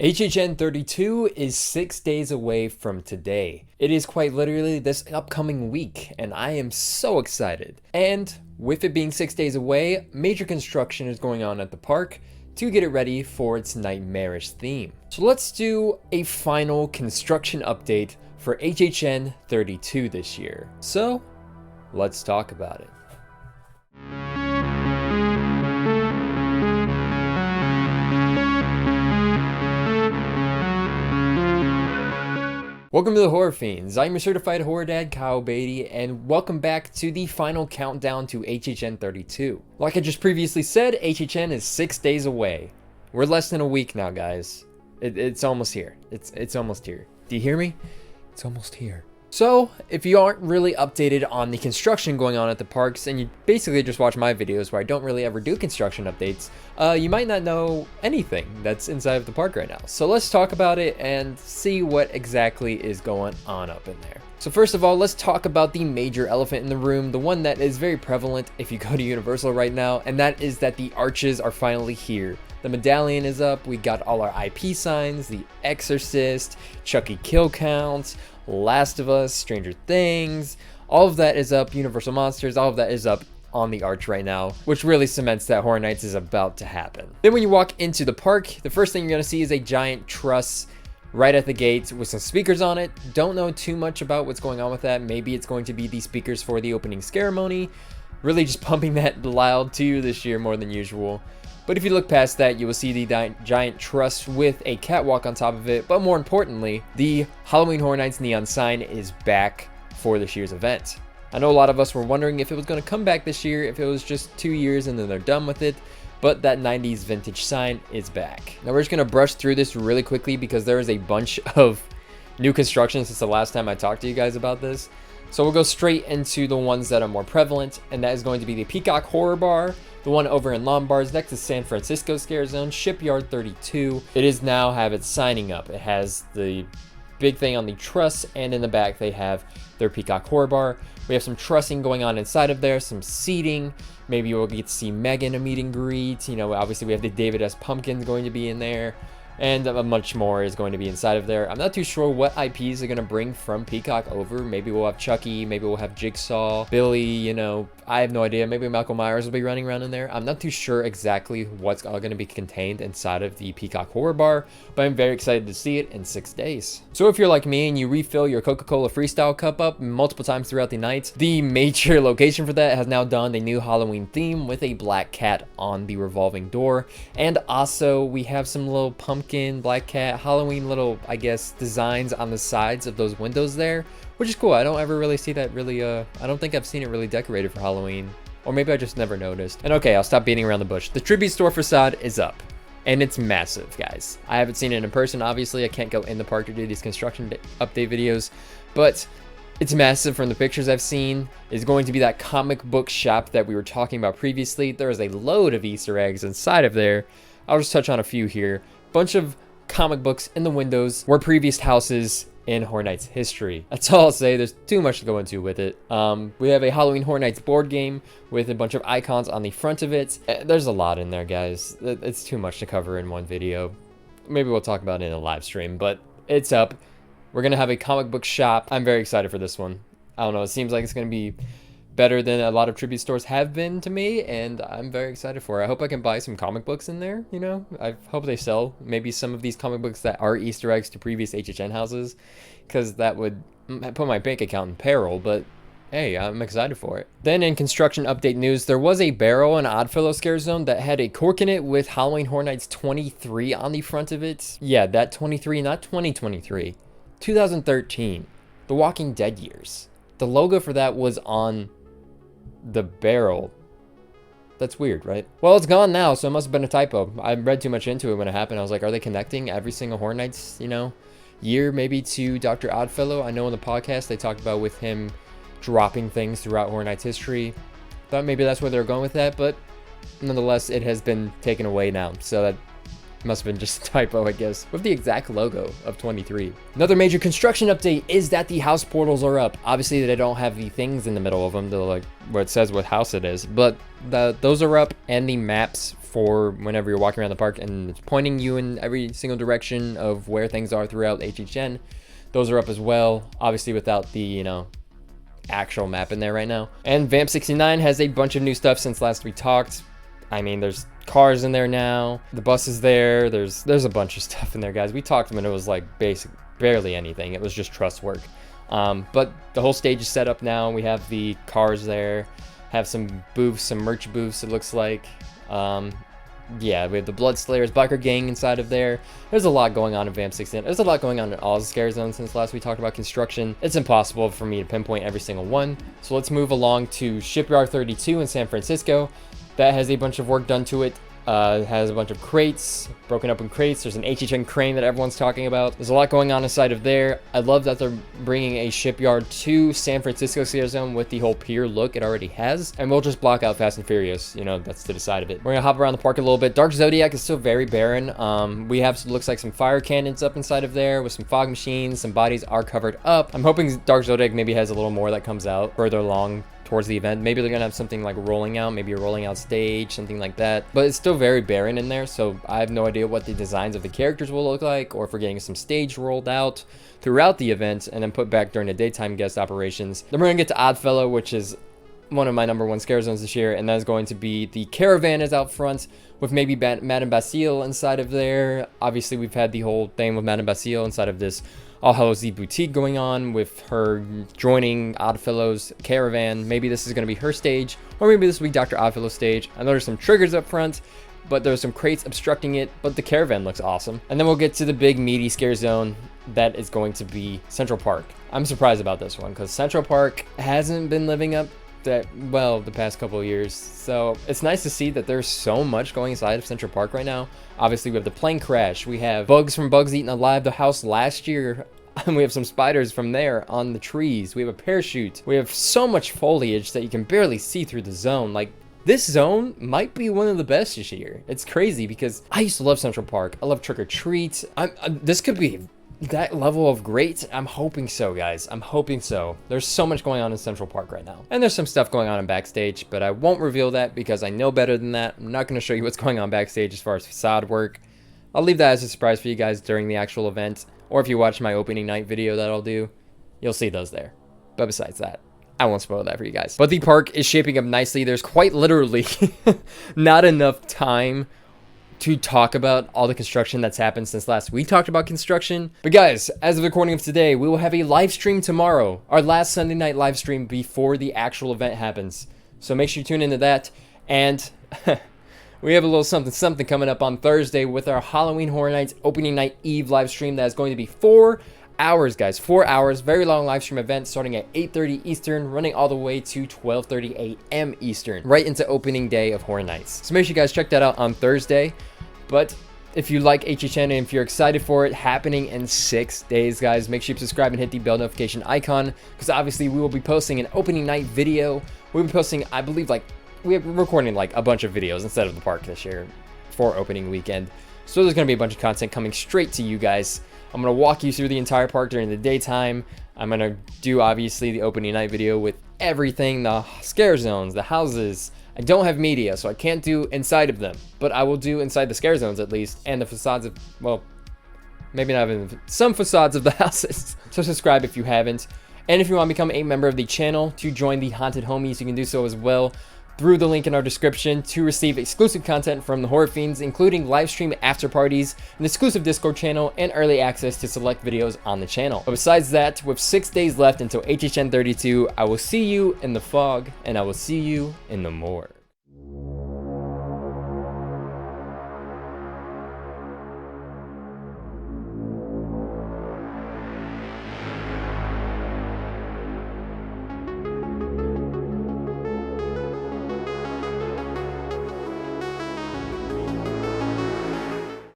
HHN 32 is 6 days away from today. It is quite literally this upcoming week, and I am so excited. And with it being 6 days away, major construction is going on at the park to get it ready for its nightmarish theme. So let's do a final construction update for HHN 32 this year. So let's talk about it. Welcome to the Horror Fiends. I'm your certified horror dad, Kyle Beatty, and welcome back to the final countdown to HHN 32. Like I just previously said, HHN is 6 days away. We're less than a week now, guys. It's almost here. It's almost here. Do you hear me? It's almost here. So, if you aren't really updated on the construction going on at the parks, and you basically just watch my videos where I don't really ever do construction updates, you might not know anything that's inside of the park right now. So let's talk about it and see what exactly is going on up in there. So first of all, let's talk about the major elephant in the room, the one that is very prevalent if you go to Universal right now, and that is that the arches are finally here. The medallion is up, we got all our IP signs, The Exorcist, Chucky kill counts, Last of Us, Stranger Things, all of that is up, Universal Monsters, all of that is up on the arch right now, which really cements that Horror Nights is about to happen. Then when you walk into the park, the first thing you're going to see is a giant truss right at the gate with some speakers on it. Don't know too much about what's going on with that. Maybe it's going to be the speakers for the opening ceremony, really just pumping that loud to you this year more than usual. But if you look past that, you will see the giant truss with a catwalk on top of it. But more importantly, the Halloween Horror Nights neon sign is back for this year's event. I know a lot of us were wondering if it was going to come back this year, if it was just 2 years and then they're done with it. But that 90s vintage sign is back. Now we're just going to brush through this really quickly because there is a bunch of new construction since the last time I talked to you guys about this. So we'll go straight into the ones that are more prevalent, and that is going to be the Peacock Horror Bar, the one over in Lombards next to San Francisco Scare Zone, Shipyard 32. It is now have its signing up. It has the big thing on the truss, and in the back they have their Peacock Horror Bar. We have some trussing going on inside of there, some seating. Maybe we'll get to see Megan a meet and greet. You know, obviously we have the David S. Pumpkins going to be in there. And much more is going to be inside of there. I'm not too sure what IPs are going to bring from Peacock over. Maybe we'll have Chucky, maybe we'll have Jigsaw, Billy, you know, I have no idea. Maybe Michael Myers will be running around in there. I'm not too sure exactly what's all going to be contained inside of the Peacock Horror Bar, but I'm very excited to see it in 6 days. So if you're like me and you refill your Coca-Cola Freestyle cup up multiple times throughout the night, the major location for that has now donned a new Halloween theme with a black cat on the revolving door. And also we have some little pumpkin, black cat, Halloween little, I guess, designs on the sides of those windows there, which is cool. I don't ever really see that really, I don't think I've seen it really decorated for Halloween. Or maybe I just never noticed. And okay, I'll stop beating around the bush. The tribute store facade is up. And it's massive, guys. I haven't seen it in person, obviously. I can't go in the park to do these construction update videos. But it's massive from the pictures I've seen. It's going to be that comic book shop that we were talking about previously. There is a load of Easter eggs inside of there. I'll just touch on a few here. Bunch of comic books in the windows were previous houses in Horror Nights history. That's all I'll say. There's too much to go into with it. We have a Halloween Horror Nights board game with a bunch of icons on the front of it. There's a lot in there, guys. It's too much to cover in one video. Maybe we'll talk about it in a live stream, but it's up. We're gonna have a comic book shop. I'm very excited for this one. I don't know, it seems like it's gonna be better than a lot of tribute stores have been to me, and I'm very excited for it. I hope I can buy some comic books in there, you know? I hope they sell maybe some of these comic books that are Easter eggs to previous HHN houses, because that would put my bank account in peril, but hey, I'm excited for it. Then in construction update news, there was a barrel in Oddfellow Scare Zone that had a cork in it with Halloween Horror Nights 23 on the front of it. Yeah, that 23, not 2023. 2013. The Walking Dead years. The logo for that was on the barrel. That's weird, right? Well, it's gone now, so it must have been a typo. I read too much into it when it happened. I was like, are they connecting every single Horror Nights, you know, year maybe to Dr. Oddfellow? I know in the podcast they talked about with him dropping things throughout Horror Nights history. Thought maybe that's where they were going with that, but nonetheless, it has been taken away now. So that must have been just a typo, I guess, with the exact logo of 23. Another major construction update is that the house portals are up. Obviously, they don't have the things in the middle of them, like where it says what house it is, but those are up, and the maps for whenever you're walking around the park, and it's pointing you in every single direction of where things are throughout HHN. Those are up as well, obviously without the, you know, actual map in there right now. And Vamp 69 has a bunch of new stuff since last we talked. I mean, there's cars in there now, the bus is there, there's a bunch of stuff in there, guys. We talked and it was like barely anything. It was just trust work. But the whole stage is set up now. We have the cars there, have some booths, some merch booths, it looks like. Yeah, we have the Blood Slayers biker gang inside of there. There's a lot going on in Vamp 16. There's a lot going on in all the scare zones since last we talked about construction. It's impossible for me to pinpoint every single one. So let's move along to Shipyard 32 in San Francisco. That has a bunch of work done to it. Has a bunch of crates, broken up in crates. There's an HHN crane that everyone's talking about. There's a lot going on inside of there. I love that they're bringing a shipyard to San Francisco scare zone with the whole pier look it already has. And we'll just block out Fast and Furious. You know, that's to the side of it. We're gonna hop around the park a little bit. Dark Zodiac is still very barren. We have, looks like, some fire cannons up inside of there with some fog machines. Some bodies are covered up. I'm hoping Dark Zodiac maybe has a little more that comes out further along towards the event. Maybe they're gonna have something like rolling out, maybe a rolling out stage, something like that. But it's still very barren in there, so I have no idea what the designs of the characters will look like, or if we're getting some stage rolled out throughout the event and then put back during the daytime guest operations. Then we're gonna get to Oddfellow, which is one of my #1 scare zones this year, and that is going to be the caravan is out front with maybe Madame Bastille inside of there. Obviously, we've had the whole thing with Madame Bastille inside of this All Hallows Eve boutique going on with her joining Oddfellow's caravan. Maybe this is going to be her stage, or maybe this will be Dr. Oddfellow's stage. I know there's some triggers up front, but there's some crates obstructing it, but the caravan looks awesome. And then we'll get to the big meaty scare zone that is going to be Central Park. I'm surprised about this one because Central Park hasn't been living up that well the past couple of years, so it's nice to see that there's so much going inside of Central Park right now. Obviously, we have the plane crash, we have bugs from Bugs Eaten Alive, the house last year, and we have some spiders from there on the trees. We have a parachute. We have so much foliage that you can barely see through the zone. Like, this zone might be one of the best this year. It's crazy because I used to love Central Park. I love Trick or Treat. This could be that level of great. I'm hoping so, guys. I'm hoping so. There's so much going on in Central Park right now, and there's some stuff going on in backstage, but I won't reveal that because I know better than that. I'm not going to show you what's going on backstage as far as facade work. I'll leave that as a surprise for you guys during the actual event, or if you watch my opening night video that I'll do, you'll see those there. But besides that, I won't spoil that for you guys. But the park is shaping up nicely. There's quite literally not enough time to talk about all the construction that's happened since last we talked about construction. But guys, as of the recording of today, we will have a live stream tomorrow, our last Sunday night live stream before the actual event happens. So make sure you tune into that. And we have a little something coming up on Thursday with our Halloween Horror Nights opening night eve live stream. That is going to be 4 hours, guys. 4 hours, very long live stream event starting at 8:30 Eastern, running all the way to 12:30 a.m. Eastern, right into opening day of Horror Nights. So make sure you guys check that out on Thursday. But if you like HHN and if you're excited for it happening in 6 days, guys, make sure you subscribe and hit the bell notification icon, because obviously we will be posting an opening night video. We'll be posting, I believe, like, we're recording like a bunch of videos instead of the park this year for opening weekend. So there's going to be a bunch of content coming straight to you guys. I'm going to walk you through the entire park during the daytime. I'm going to do, obviously, the opening night video with everything, the scare zones, the houses. I don't have media, so I can't do inside of them, but I will do inside the scare zones at least, and the facades of, well, maybe not even some facades of the houses. So subscribe if you haven't. And if you want to become a member of the channel to join the Haunted Homies, you can do so as well through the link in our description to receive exclusive content from the Horror Fiends, including live stream after parties, an exclusive Discord channel, and early access to select videos on the channel. But besides that, with 6 days left until HHN 32, I will see you in the fog, and I will see you in the more.